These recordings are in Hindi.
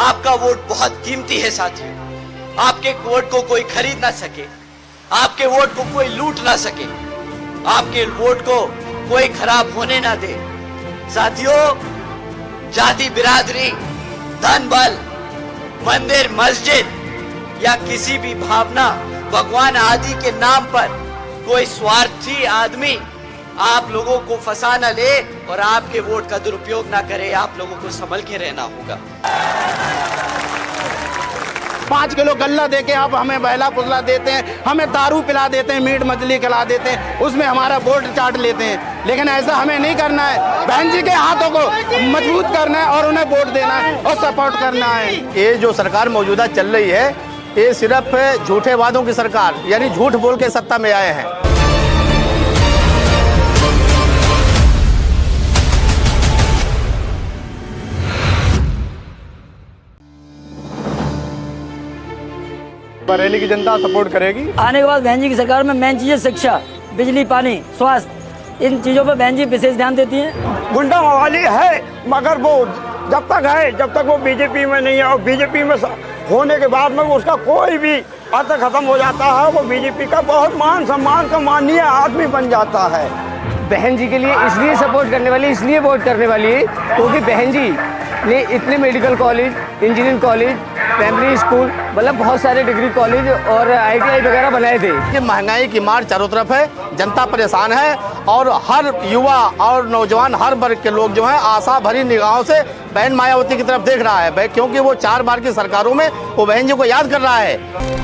आपका वोट बहुत कीमती है साथियों। आपके वोट को कोई खरीद ना सके, आपके वोट को कोई लूट ना सके, आपके वोट को कोई खराब होने ना दे। साथियों, जाति बिरादरी, धन बल, मंदिर मस्जिद या किसी भी भावना भगवान आदि के नाम पर कोई स्वार्थी आदमी आप लोगों को फंसा न ले और आपके वोट का दुरुपयोग ना करे। आप लोगों को संभल के रहना होगा। 5 किलो गल्ला देके आप हमें बहला पुसला देते हैं, हमें दारू पिला देते हैं, मीट मछली खिला देते हैं, उसमें हमारा वोट चाट लेते हैं। लेकिन ऐसा हमें नहीं करना है। बहन जी के हाथों को मजबूत करना है और उन्हें वोट देना है और सपोर्ट करना है। ये जो सरकार मौजूदा चल रही है, ये सिर्फ झूठे वादों की सरकार, यानी झूठ बोल के सत्ता में आए हैं। बरेली की जनता सपोर्ट करेगी। आने के बाद बहन जी की सरकार में मेन चीजें शिक्षा, बिजली, पानी, स्वास्थ्य, इन चीजों पर बहन जी विशेष ध्यान देती हैं। गुंडा मवाली है, मगर वो जब तक है, जब तक वो बीजेपी में नहीं है, और बीजेपी में होने के बाद में उसका कोई भी अर्थ खत्म हो जाता है। वो बीजेपी का बहुत मान सम्मान का माननीय आदमी बन जाता है। बहन जी के लिए इसलिए सपोर्ट करने वाली, इसलिए वोट करने वाली है क्योंकि बहन जी ने इतने medical college, engineering college, primary school, मतलब बहुत सारे डिग्री कॉलेज और ITI वगैरह बनाए थे। ये महंगाई की मार चारों तरफ है, जनता परेशान है और हर युवा और नौजवान, हर वर्ग के लोग जो हैं आशा भरी निगाहों से बहन मायावती की तरफ देख रहा है, क्योंकि वो 4 बार की सरकारों में वो बहन जी को याद कर रहा है।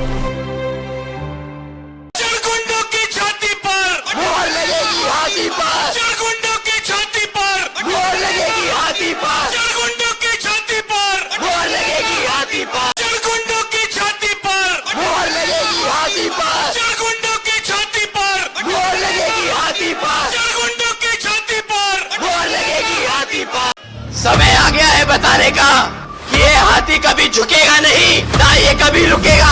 समय आ गया है बताने का कि ये हाथी कभी झुकेगा नहीं, ना ये कभी रुकेगा।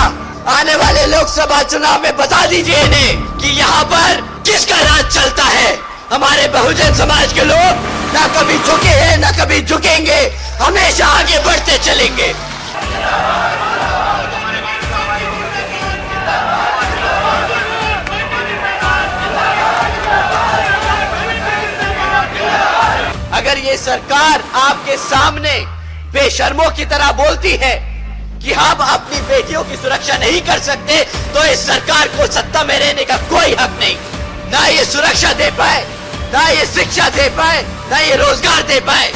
आने वाले लोकसभा चुनाव में बता दीजिए इन्हें कि यहाँ पर किसका राज चलता है। हमारे बहुजन समाज के लोग ना कभी झुके हैं, ना कभी झुकेंगे, हमेशा आगे बढ़ते चलेंगे। अगर ये सरकार आपके सामने बेशर्मों की तरह बोलती है कि हम अपनी बेटियों की सुरक्षा नहीं कर सकते, तो इस सरकार को सत्ता में रहने का कोई हक नहीं। ना ये सुरक्षा दे पाए, ना ये शिक्षा दे पाए, ना ये रोजगार दे पाए।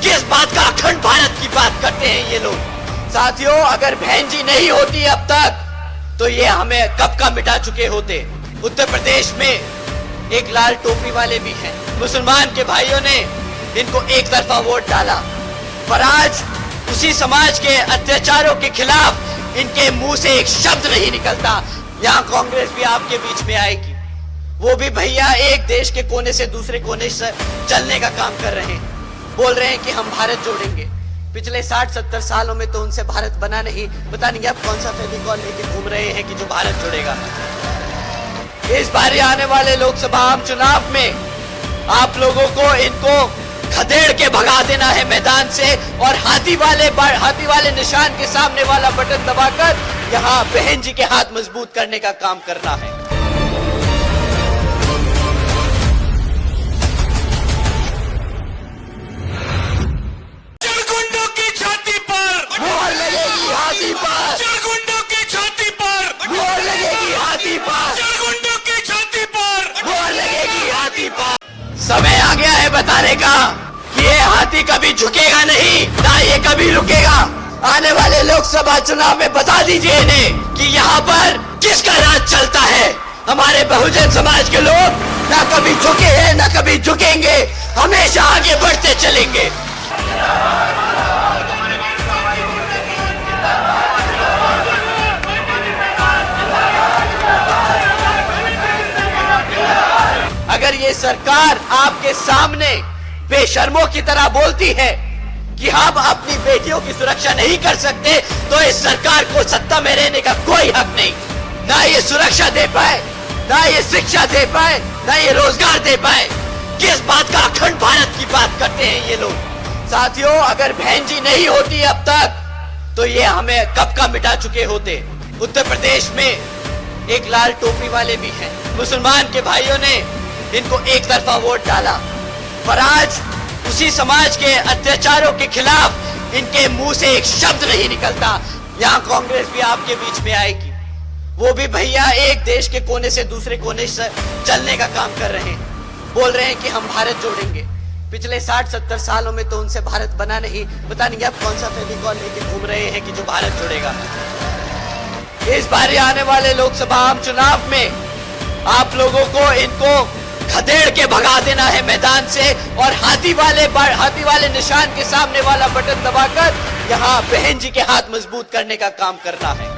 किस बात का अखंड भारत की बात करते हैं ये लोग। साथियों, अगर बहन जी नहीं होती अब तक तो ये हमें कब का मिटा चुके होते। उत्तर प्रदेश में एक लाल टोपी वाले भी हैं, मुसलमान के भाइयों ने इनको एक तरफा वोट डाला, पर आज उसी समाज के अत्याचारों के खिलाफ इनके मुंह से एक शब्द नहीं निकलता। यहाँ कांग्रेस भी आपके बीच में आएगी, वो भी भैया एक देश के कोने से दूसरे कोने से चलने का काम कर रहे हैं, बोल रहे हैं कि हम भारत जोड़ेंगे। पिछले 60-70 सालों में तो उनसे भारत बना नहीं, पता नहीं अब कौन सा फेविकॉल लेके घूम रहे हैं कि जो भारत जोड़ेगा। इस बार आने वाले लोकसभा आम चुनाव में आप लोगों को इनको खदेड़ के भगा देना है मैदान से, और हाथी वाले निशान के सामने वाला बटन दबाकर यहाँ बहन जी के हाथ मजबूत करने का काम करना है। गुंडों की छाती पर मोहर लगेगी हाथी पर, गुंडों की छाती पर मोहर लगेगी हाथी पर, गुंडों की छाती पर मोहर लगेगी हाथी पर। समय आ गया है बताने का कि ये हाथी कभी झुकेगा नहीं, ना ये कभी रुकेगा। आने वाले लोकसभा चुनाव में बता दीजिए इन्हें कि यहाँ पर किसका राज चलता है। हमारे बहुजन समाज के लोग ना कभी झुके हैं, ना कभी झुकेंगे, हमेशा आगे बढ़ते चलेंगे। अगर ये सरकार आपके सामने बेशर्मों की तरह बोलती है कि हम अपनी बेटियों की सुरक्षा नहीं कर सकते, तो इस सरकार को सत्ता में रहने का कोई हक नहीं। ना ये सुरक्षा दे पाए, ना ये शिक्षा दे पाए, ना ये रोजगार दे पाए। किस बात का अखंड भारत की बात करते हैं ये लोग। साथियों, अगर बहन जी नहीं होती अब तक तो ये हमें कब का मिटा चुके होते। उत्तर प्रदेश में एक लाल टोपी वाले भी हैं, मुसलमान के भाइयों ने इनको एक तरफा वोट डाला, पर आज उसी समाज के अत्याचारों के खिलाफ इनके मुंह से एक शब्द नहीं निकलता। यहाँ कांग्रेस भी आपके बीच में आएगी, वो भी भैया एक देश के कोने से दूसरे कोने से चलने का काम कर रहे हैं, बोल रहे हैं कि हम भारत जोड़ेंगे। पिछले 60-70 सालों में तो उनसे भारत बना नहीं, पता नहीं अब कौन सा फेविकॉल लेके घूम रहे हैं कि जो भारत जोड़ेगा। इस बार आने वाले लोकसभा आम चुनाव में आप लोगों को इनको खदेड़ के भगा देना है मैदान से, और हाथी वाले निशान के सामने वाला बटन दबाकर यहाँ बहन जी के हाथ मजबूत करने का काम करना है।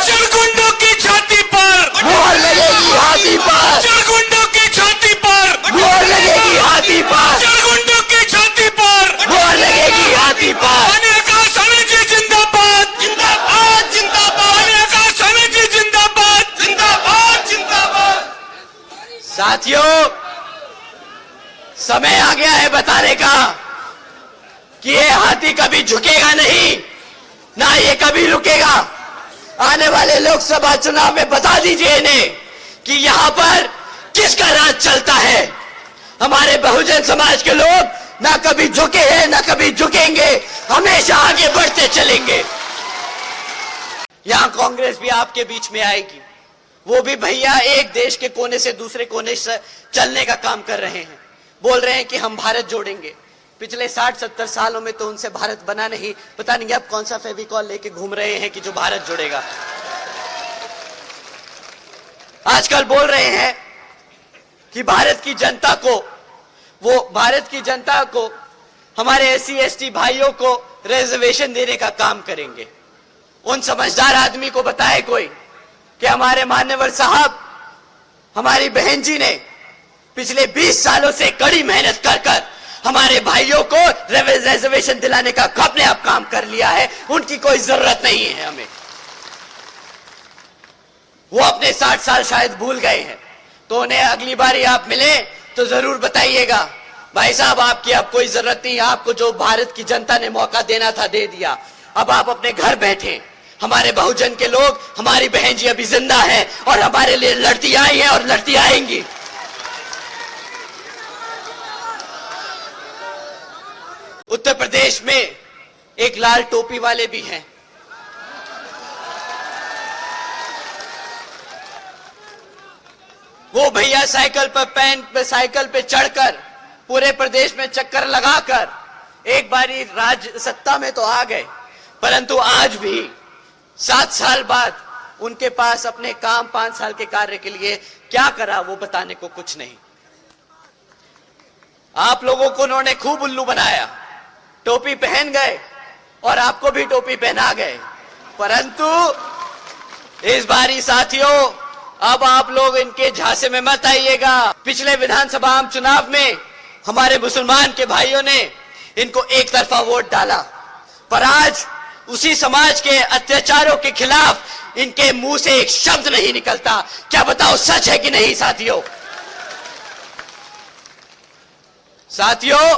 चुरगुंडों की छाती पर मोहर लगेगी हाथी पर, चुरगुंडों की छाती पर मोहर लगेगी हाथी पर, चुरगुंडों की छाती पर मोहर लगेगी हाथी पर। अनेका समिति जिंदाबाद जिंदाबाद जिंदाबाद, अनेका समिति जिंदाबाद जिंदाबाद जिंदाबाद। साथियों, समय आ गया है बताने का कि ये हाथी कभी झुकेगा नहीं, ना ये कभी रुकेगा। आने वाले लोकसभा चुनाव में बता दीजिए इन्हें कि यहां पर किसका राज चलता है। हमारे बहुजन समाज के लोग ना कभी झुके हैं ना कभी झुकेंगे, हमेशा आगे बढ़ते चलेंगे। यहां कांग्रेस भी आपके बीच में आएगी, वो भी भैया एक देश के कोने से दूसरे कोने से चलने का काम कर रहे हैं, बोल रहे हैं कि हम भारत जोड़ेंगे। पिछले 60-70 सालों में तो उनसे भारत बना नहीं, पता नहीं अब कौन सा फेविकॉल लेके घूम रहे हैं कि जो भारत जोड़ेगा। आजकल बोल रहे हैं कि भारत की जनता को हमारे SC/ST भाइयों को रिजर्वेशन देने का काम करेंगे। उन समझदार आदमी को बताए कोई कि हमारे मान्यवर साहब, हमारी बहन जी ने पिछले 20 सालों से कड़ी मेहनत कर हमारे भाइयों को रिजर्वेशन दिलाने का अपने आप काम कर लिया है, उनकी कोई जरूरत नहीं है हमें। वो अपने 60 साल शायद भूल गए हैं, तो उन्हें अगली बारी आप मिले तो जरूर बताइएगा, भाई साहब आपकी अब कोई जरूरत नहीं, आपको जो भारत की जनता ने मौका देना था दे दिया, अब आप अपने घर बैठे। हमारे बहुजन के लोग, हमारी बहन जी अभी जिंदा है और हमारे लिए लड़ती आई है और लड़ती आएंगी। उत्तर प्रदेश में एक लाल टोपी वाले भी हैं, वो भैया साइकिल पे चढ़कर पूरे प्रदेश में चक्कर लगाकर एक बारी सत्ता में तो आ गए, परंतु आज भी 7 साल बाद उनके पास अपने काम 5 साल के कार्य के लिए क्या करा वो बताने को कुछ नहीं। आप लोगों को उन्होंने खूब उल्लू बनाया, टोपी पहन गए और आपको भी टोपी पहना गए, परंतु इस बारी साथियों अब आप लोग इनके झांसे में मत आइएगा। पिछले विधानसभा आम चुनाव में हमारे मुसलमान के भाइयों ने इनको एक तरफा वोट डाला, पर आज उसी समाज के अत्याचारों के खिलाफ इनके मुंह से एक शब्द नहीं निकलता। क्या बताओ, सच है कि नहीं साथियों? साथियों,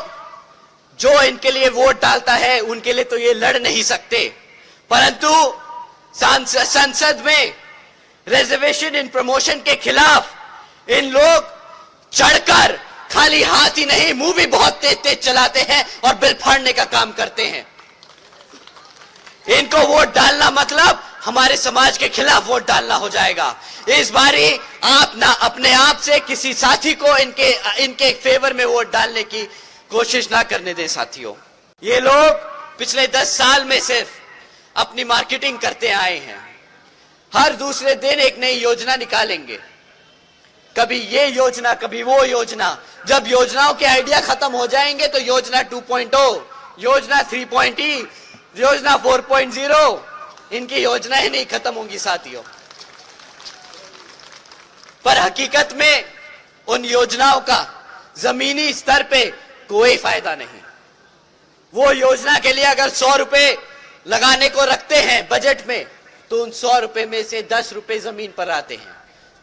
जो इनके लिए वोट डालता है उनके लिए तो ये लड़ नहीं सकते, परंतु संसद में रिजर्वेशन इन प्रमोशन के खिलाफ इन लोग चढ़कर खाली हाथ ही नहीं मुंह भी बहुत तेज तेज चलाते हैं और बिल फाड़ने का काम करते हैं। इनको वोट डालना मतलब हमारे समाज के खिलाफ वोट डालना हो जाएगा। इस बारी आप ना अपने आप से किसी साथी को इनके फेवर में वोट डालने की कोशिश ना करने दें साथियों। ये लोग पिछले 10 साल में सिर्फ अपनी मार्केटिंग करते आए हैं। हर दूसरे दिन एक नई योजना निकालेंगे, कभी ये योजना कभी वो योजना। जब योजनाओं के आइडिया खत्म हो जाएंगे तो योजना 2.0, योजना 3.0, योजना 4.0, इनकी योजनाएं नहीं खत्म होंगी साथियों। पर हकीकत में उन योजनाओं का जमीनी स्तर पे कोई फायदा नहीं। वो योजना के लिए अगर 100 रुपए लगाने को रखते हैं बजट में, तो उन 100 रुपए में से 10 रुपए जमीन पर आते हैं,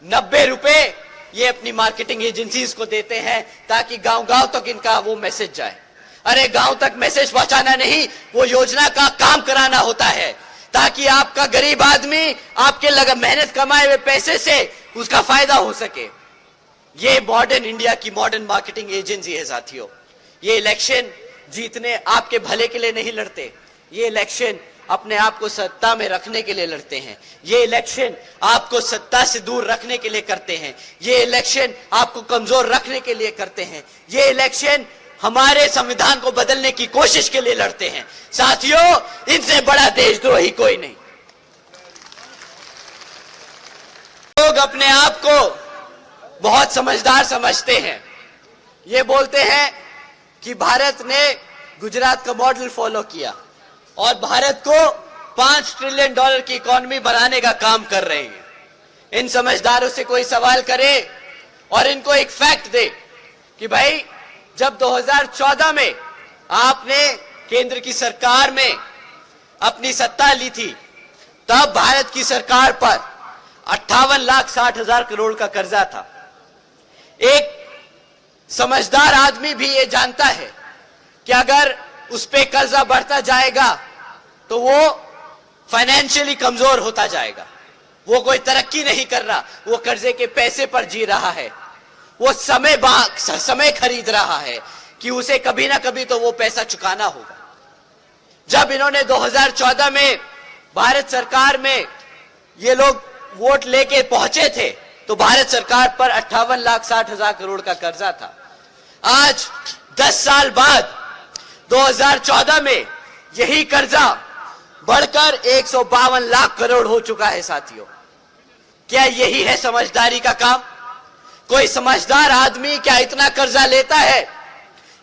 90 रुपए ये अपनी मार्केटिंग एजेंसीज को देते हैं ताकि गांव-गांव तक इनका वो मैसेज जाए। अरे गांव तक मैसेज पहुंचाना नहीं, वो योजना का काम कराना होता है ताकि आपका गरीब आदमी आपके मेहनत कमाए हुए पैसे से उसका फायदा हो सके। ये मॉडर्न इंडिया की मॉडर्न मार्केटिंग एजेंसी है साथियों। ये इलेक्शन जीतने आपके भले के लिए नहीं लड़ते, ये इलेक्शन अपने आप को सत्ता में रखने के लिए लड़ते हैं। ये इलेक्शन आपको सत्ता से दूर रखने के लिए करते हैं। ये इलेक्शन आपको कमजोर रखने के लिए करते हैं। ये इलेक्शन हमारे संविधान को बदलने की कोशिश के लिए लड़ते हैं। साथियों, इनसे बड़ा देशद्रोही कोई नहीं। लोग अपने आप को बहुत समझदार समझते हैं। ये बोलते हैं कि भारत ने गुजरात का मॉडल फॉलो किया और भारत को $5 ट्रिलियन की इकोनॉमी बनाने का काम कर रहे हैं। इन समझदारों से कोई सवाल करे और इनको एक फैक्ट दे कि भाई जब 2014 में आपने केंद्र की सरकार में अपनी सत्ता ली थी, तब भारत की सरकार पर 58,60,000 करोड़ का कर्जा था। एक समझदार आदमी भी ये जानता है कि अगर उस पे कर्जा बढ़ता जाएगा तो वो फाइनेंशियली कमजोर होता जाएगा। वो कोई तरक्की नहीं कर रहा, वो कर्जे के पैसे पर जी रहा है। वो समय खरीद रहा है कि उसे कभी ना कभी तो वो पैसा चुकाना होगा। जब इन्होंने 2014 में भारत सरकार में ये लोग वोट लेके पहुंचे थे तो भारत सरकार पर 58,60,000 करोड़ का कर्जा था। आज 10 साल बाद 2014 में यही कर्जा बढ़कर 152 लाख करोड़ हो चुका है। साथियों, क्या यही है समझदारी का काम? कोई समझदार आदमी क्या इतना कर्जा लेता है?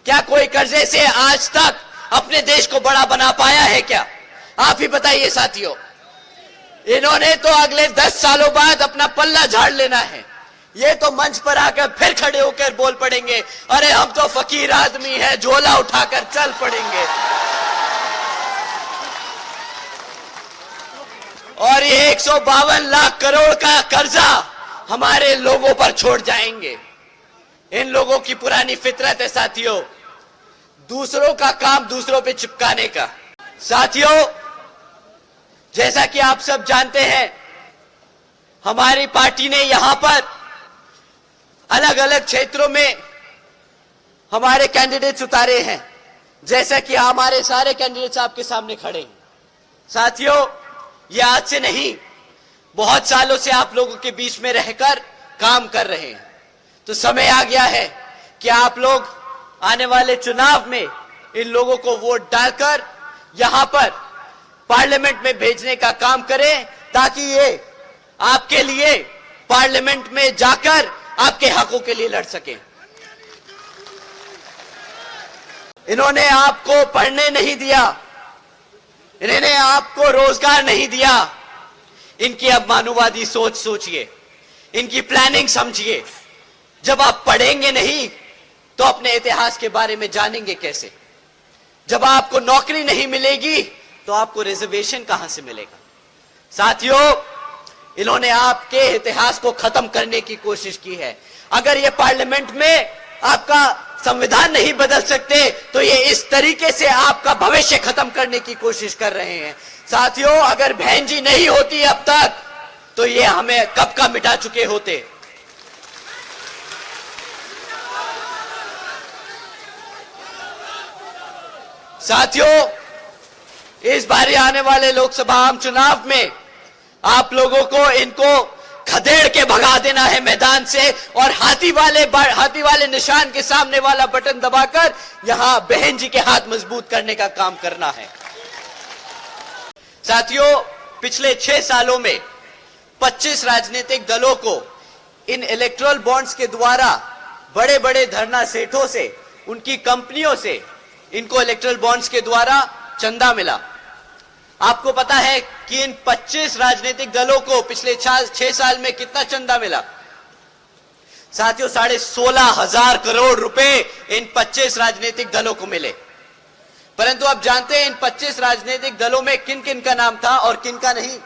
क्या कोई कर्जे से आज तक अपने देश को बड़ा बना पाया है क्या? आप ही बताइए साथियों। इन्होंने तो अगले 10 सालों बाद अपना पल्ला झाड़ लेना है। ये तो मंच पर आकर फिर खड़े होकर बोल पड़ेंगे, अरे हम तो फकीर आदमी है, झोला उठाकर चल पड़ेंगे। और ये 152 लाख करोड़ का कर्जा हमारे लोगों पर छोड़ जाएंगे। इन लोगों की पुरानी फितरत है साथियों, दूसरों का काम दूसरों पे चिपकाने का। साथियों, जैसा कि आप सब जानते हैं, हमारी पार्टी ने यहां पर अलग अलग क्षेत्रों में हमारे कैंडिडेट्स उतारे हैं, जैसा कि हमारे सारे कैंडिडेट्स आपके सामने खड़े हैं। साथियों, ये आज से नहीं, बहुत सालों से आप लोगों के बीच में रहकर काम कर रहे हैं। तो समय आ गया है कि आप लोग आने वाले चुनाव में इन लोगों को वोट डालकर यहां पर पार्लियामेंट में भेजने का काम करें, ताकि ये आपके लिए पार्लियामेंट में जाकर आपके हकों के लिए लड़ सके। इन्होंने आपको पढ़ने नहीं दिया, इन्होंने आपको रोजगार नहीं दिया। इनकी अब मानववादी सोच सोचिए, इनकी प्लानिंग समझिए। जब आप पढ़ेंगे नहीं तो अपने इतिहास के बारे में जानेंगे कैसे? जब आपको नौकरी नहीं मिलेगी तो आपको रिजर्वेशन कहां से मिलेगा? साथियों, इन्होंने आपके इतिहास को खत्म करने की कोशिश की है। अगर ये पार्लियामेंट में आपका संविधान नहीं बदल सकते तो ये इस तरीके से आपका भविष्य खत्म करने की कोशिश कर रहे हैं। साथियों, अगर बहन जी नहीं होती अब तक तो ये हमें कब का मिटा चुके होते। साथियों, इस बार आने वाले लोकसभा आम चुनाव में आप लोगों को इनको खदेड़ के भगा देना है मैदान से, और हाथी वाले निशान के सामने वाला बटन दबाकर यहां बहन जी के हाथ मजबूत करने का काम करना है। साथियों, पिछले 6 सालों में 25 राजनीतिक दलों को इन इलेक्टोरल बॉन्ड्स के द्वारा बड़े बड़े धरना सेठों से, उनकी कंपनियों से इनको इलेक्टोरल बॉन्ड्स के द्वारा चंदा मिला। आपको पता है कि इन 25 राजनीतिक दलों को पिछले 6 साल में कितना चंदा मिला? साथियों, 16,500 करोड़ रुपए इन 25 राजनीतिक दलों को मिले। परंतु आप जानते हैं इन 25 राजनीतिक दलों में किन किन का नाम था और किन का नहीं?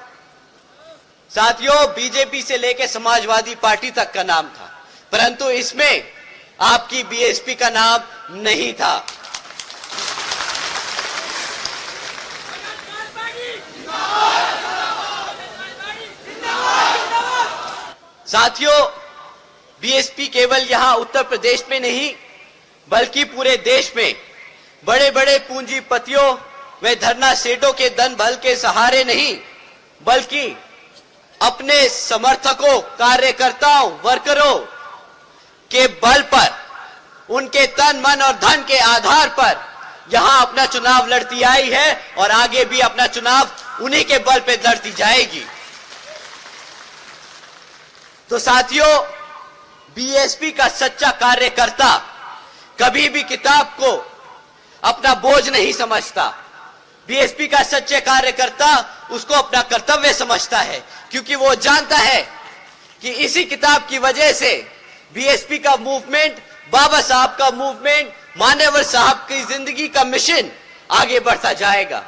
साथियों, बीजेपी से लेकर समाजवादी पार्टी तक का नाम था। परंतु इसमें आपकी बीएसपी का नाम नहीं था। साथियों, बीएसपी केवल यहां उत्तर प्रदेश में नहीं बल्कि पूरे देश में बड़े बड़े पूंजीपतियों व धरना सेठों के धन बल के सहारे नहीं बल्कि अपने समर्थकों, कार्यकर्ताओं, वर्करों के बल पर, उनके तन मन और धन के आधार पर यहां अपना चुनाव लड़ती आई है और आगे भी अपना चुनाव उन्हीं के बल पे लड़ती जाएगी। तो साथियों, बीएसपी का सच्चा कार्यकर्ता कभी भी किताब को अपना बोझ नहीं समझता। बीएसपी का सच्चे कार्यकर्ता उसको अपना कर्तव्य समझता है, क्योंकि वो जानता है कि इसी किताब की वजह से बीएसपी का मूवमेंट, बाबा साहब का मूवमेंट, मान्यवर साहब की जिंदगी का मिशन आगे बढ़ता जाएगा।